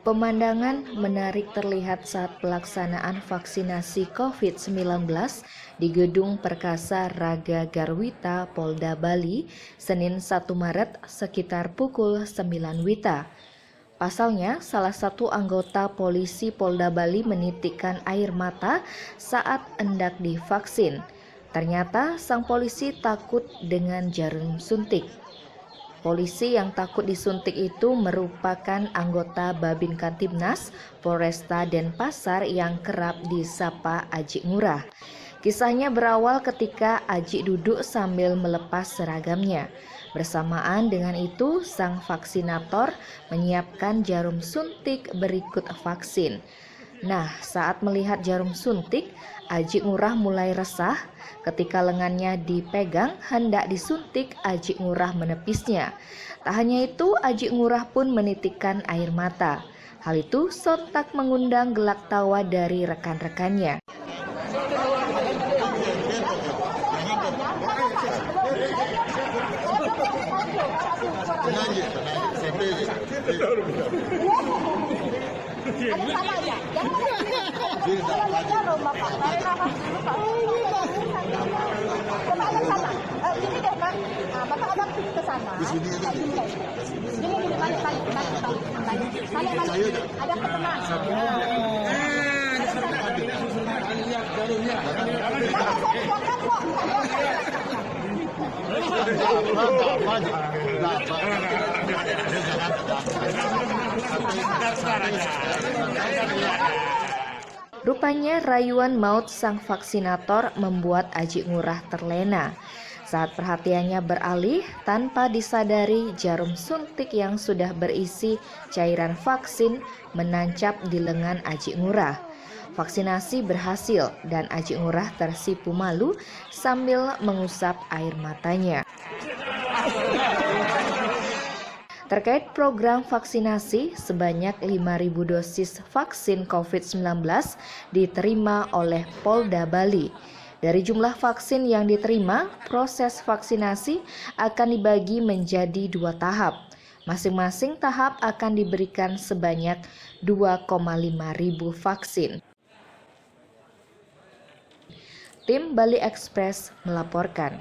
Pemandangan menarik terlihat saat pelaksanaan vaksinasi COVID-19 di Gedung Perkasa Raga Garwita, Polda Bali, Senin 1 Maret sekitar pukul 9 WITA. Pasalnya, salah satu anggota polisi Polda Bali menitikkan air mata saat hendak divaksin. Ternyata sang polisi takut dengan jarum suntik. Polisi yang takut disuntik itu merupakan anggota Babin Kamtibmas Polresta Denpasar yang kerap disapa Aji Ngurah. Kisahnya berawal ketika Aji duduk sambil melepas seragamnya. Bersamaan dengan itu, sang vaksinator menyiapkan jarum suntik berikut vaksin. Nah, saat melihat jarum suntik, Aji Ngurah mulai resah. Ketika lengannya dipegang hendak disuntik, Aji Ngurah menepisnya. Tak hanya itu, Aji Ngurah pun menitikkan air mata. Hal itu sontak mengundang gelak tawa dari rekan-rekannya. Rupanya rayuan maut sang vaksinator membuat Aji Ngurah terlena. Saat perhatiannya beralih, tanpa disadari jarum suntik yang sudah berisi cairan vaksin menancap di lengan Aji Ngurah. Vaksinasi berhasil dan Aji Ngurah tersipu malu sambil mengusap air matanya. Terkait program vaksinasi, sebanyak 5.000 dosis vaksin COVID-19 diterima oleh Polda Bali. Dari jumlah vaksin yang diterima, proses vaksinasi akan dibagi menjadi 2 tahap. Masing-masing tahap akan diberikan sebanyak 2,5 ribu vaksin. Tim Bali Express melaporkan.